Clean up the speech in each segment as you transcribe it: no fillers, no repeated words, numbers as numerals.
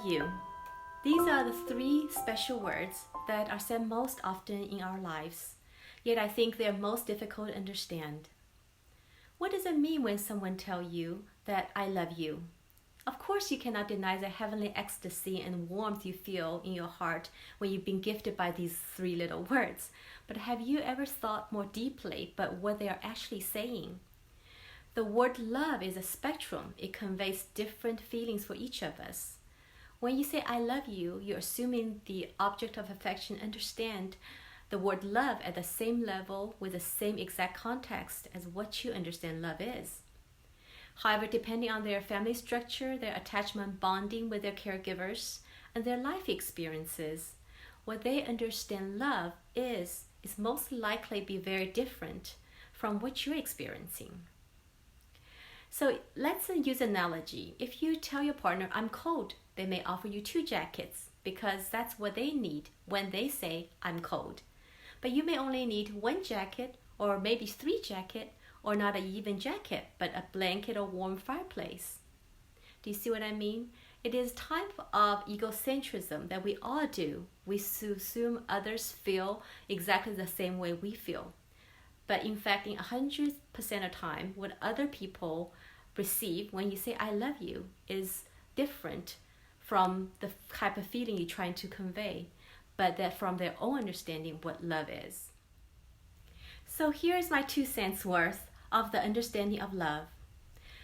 you. These are the three special words that are said most often in our lives, yet I think they are most difficult to understand. What does it mean when someone tells you that I love you? Of course, you cannot deny the heavenly ecstasy and warmth you feel in your heart when you've been gifted by these three little words. But have you ever thought more deeply about what they are actually saying? The word love is a spectrum. It conveys different feelings for each of us. When you say I love you, you're assuming the object of affection understand the word love at the same level with the same exact context as what you understand love is. However, depending on their family structure, their attachment bonding with their caregivers, and their life experiences, what they understand love is most likely be very different from what you're experiencing. So let's use an analogy. If you tell your partner, I'm cold, they may offer you 2 jackets because that's what they need when they say, I'm cold. But you may only need 1 jacket or maybe 3 jackets or not an even jacket, but a blanket or warm fireplace. Do you see what I mean? It is type of egocentrism that we all do. We assume others feel exactly the same way we feel. But in fact, in 100% of time, what other people receive when you say I love you is different from the type of feeling you're trying to convey, but that from their own understanding what love is. So here's my 2 cents worth of the understanding of love.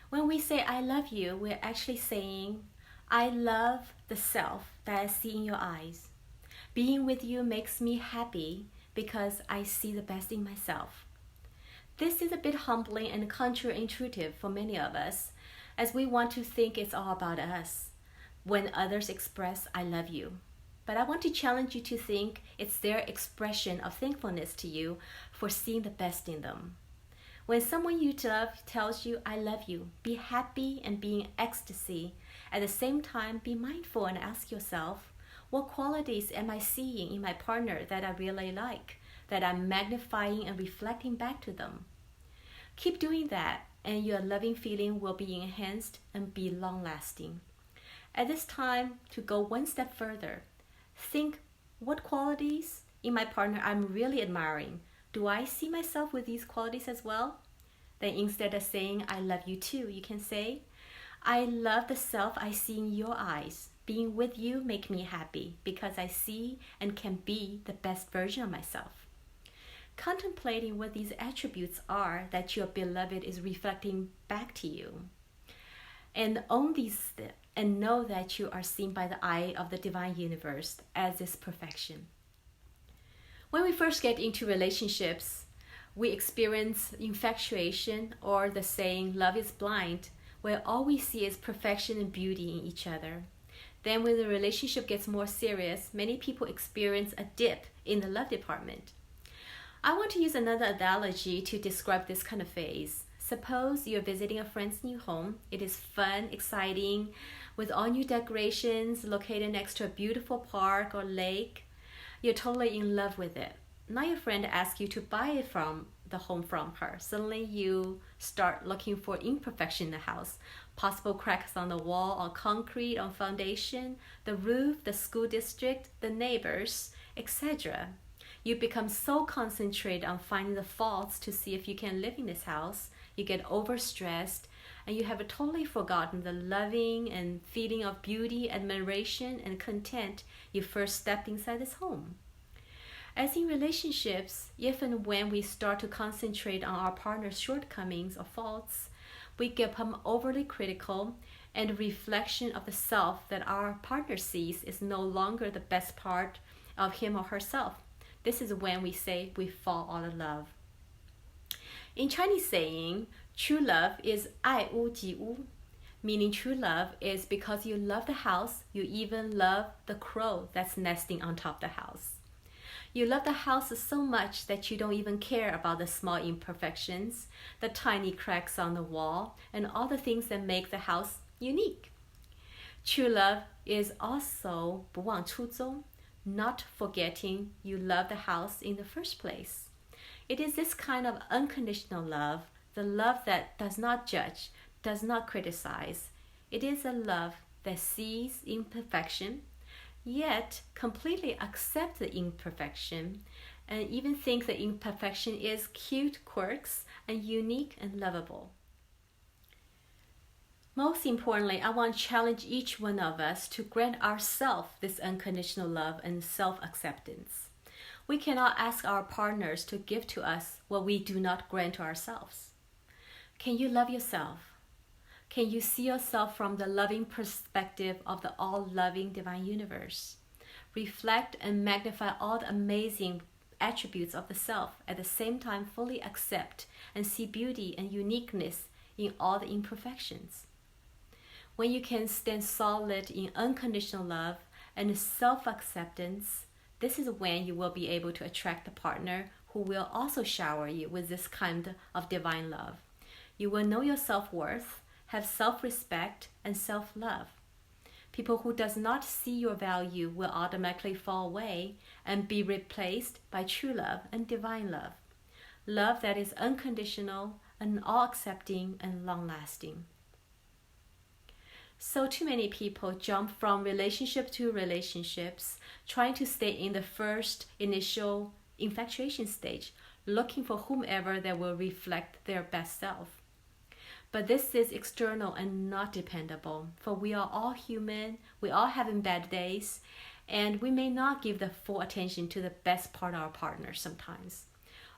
When we say I love you, we're actually saying I love the self that I see in your eyes. Being with you makes me happy because I see the best in myself. This is a bit humbling and counterintuitive for many of us, as we want to think it's all about us when others express I love you. But I want to challenge you to think it's their expression of thankfulness to you for seeing the best in them. When someone you love tells you I love you, be happy and be in ecstasy. At the same time, be mindful and ask yourself, what qualities am I seeing in my partner that I really like, that I'm magnifying and reflecting back to them? Keep doing that, and your loving feeling will be enhanced and be long-lasting. At this time, to go one step further, think what qualities in my partner I'm really admiring. Do I see myself with these qualities as well? Then instead of saying I love you too, you can say I love the self I see in your eyes. Being with you make me happy because I see and can be the best version of myself. Contemplating what these attributes are that your beloved is reflecting back to you. And own these and know that you are seen by the eye of the divine universe as this perfection. When we first get into relationships, we experience infatuation or the saying love is blind, where all we see is perfection and beauty in each other. Then when the relationship gets more serious, many people experience a dip in the love department. I want to use another analogy to describe this kind of phase. Suppose you're visiting a friend's new home. It is fun, exciting, with all new decorations located next to a beautiful park or lake. You're totally in love with it. Now your friend asks you to buy it from the home from her. Suddenly you start looking for imperfection in the house. Possible cracks on the wall or concrete on foundation, the roof, the school district, the neighbors, etc. You become so concentrated on finding the faults to see if you can live in this house. You get overstressed and you have totally forgotten the loving and feeling of beauty, admiration, and content you first stepped inside this home. As in relationships, if and when we start to concentrate on our partner's shortcomings or faults, we become overly critical, and the reflection of the self that our partner sees is no longer the best part of him or herself. This is when we say we fall out of love. In Chinese saying, true love is 爱屋及乌, meaning true love is because you love the house, you even love the crow that's nesting on top of the house. You love the house so much that you don't even care about the small imperfections, the tiny cracks on the wall, and all the things that make the house unique. True love is also 不忘初衷, not forgetting you love the house in the first place. It is this kind of unconditional love, the love that does not judge, does not criticize. It is a love that sees imperfection, yet completely accept the imperfection and even think the imperfection is cute quirks and unique and lovable. Most importantly, I want to challenge each one of us to grant ourselves this unconditional love and self-acceptance. We cannot ask our partners to give to us what we do not grant to ourselves. Can you love yourself? Can you see yourself from the loving perspective of the all-loving divine universe? Reflect and magnify all the amazing attributes of the self, at the same time fully accept and see beauty and uniqueness in all the imperfections. When you can stand solid in unconditional love and self-acceptance, this is when you will be able to attract a partner who will also shower you with this kind of divine love. You will know your self-worth, have self-respect and self-love. People who does not see your value will automatically fall away and be replaced by true love and divine love. Love that is unconditional and all-accepting and long-lasting. So too many people jump from relationship to relationships, trying to stay in the first initial infatuation stage, looking for whomever that will reflect their best self. But this is external and not dependable, for we are all human, we all having bad days, and we may not give the full attention to the best part of our partner sometimes.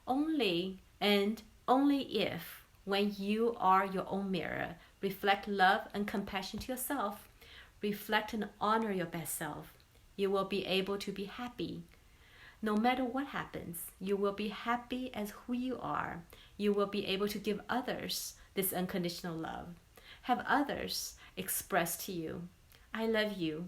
Only if, when you are your own mirror, reflect love and compassion to yourself, reflect and honor your best self, you will be able to be happy. No matter what happens, you will be happy as who you are. You will be able to give others this unconditional love. Have others express to you, I love you.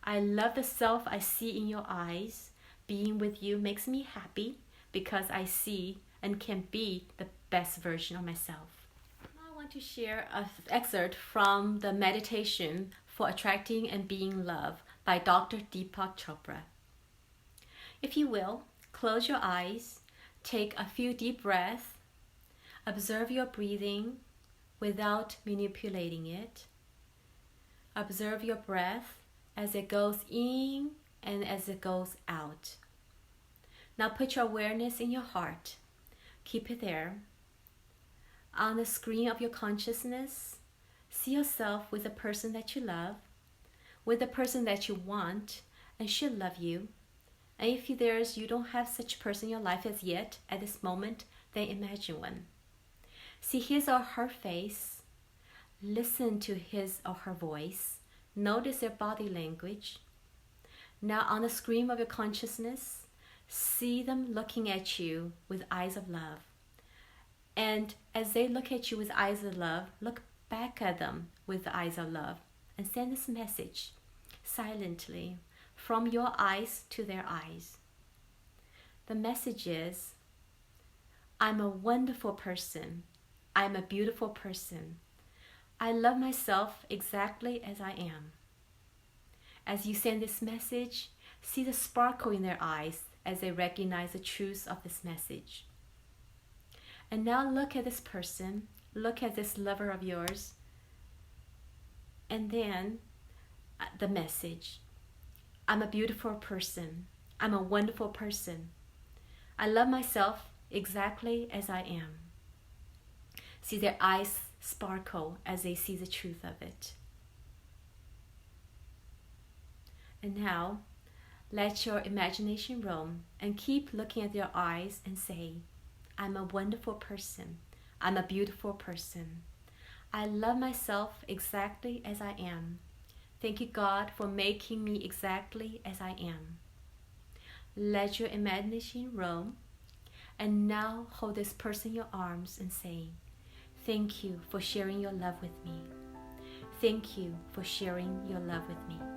I love the self I see in your eyes. Being with you makes me happy because I see and can be the best version of myself. Now I want to share an excerpt from the Meditation for Attracting and Being Love by Dr. Deepak Chopra. If you will, close your eyes, take a few deep breaths, observe your breathing without manipulating it. Observe your breath as it goes in and as it goes out. Now put your awareness in your heart. Keep it there. On the screen of your consciousness, see yourself with the person that you love, with the person that you want and should love you. And if you don't have such person in your life as yet, at this moment, then imagine one. See his or her face. Listen to his or her voice. Notice their body language. Now on the screen of your consciousness, see them looking at you with eyes of love. And as they look at you with eyes of love, look back at them with the eyes of love and send this message silently from your eyes to their eyes. The message is, I'm a wonderful person. I'm a beautiful person. I love myself exactly as I am. As you send this message, see the sparkle in their eyes as they recognize the truth of this message. And now look at this person, look at this lover of yours, and then the message. I'm a beautiful person. I'm a wonderful person. I love myself exactly as I am. See their eyes sparkle as they see the truth of it. And now, let your imagination roam and keep looking at your eyes and say, I'm a wonderful person. I'm a beautiful person. I love myself exactly as I am. Thank you, God, for making me exactly as I am. Let your imagination roam, and now hold this person in your arms and say, thank you for sharing your love with me. Thank you for sharing your love with me.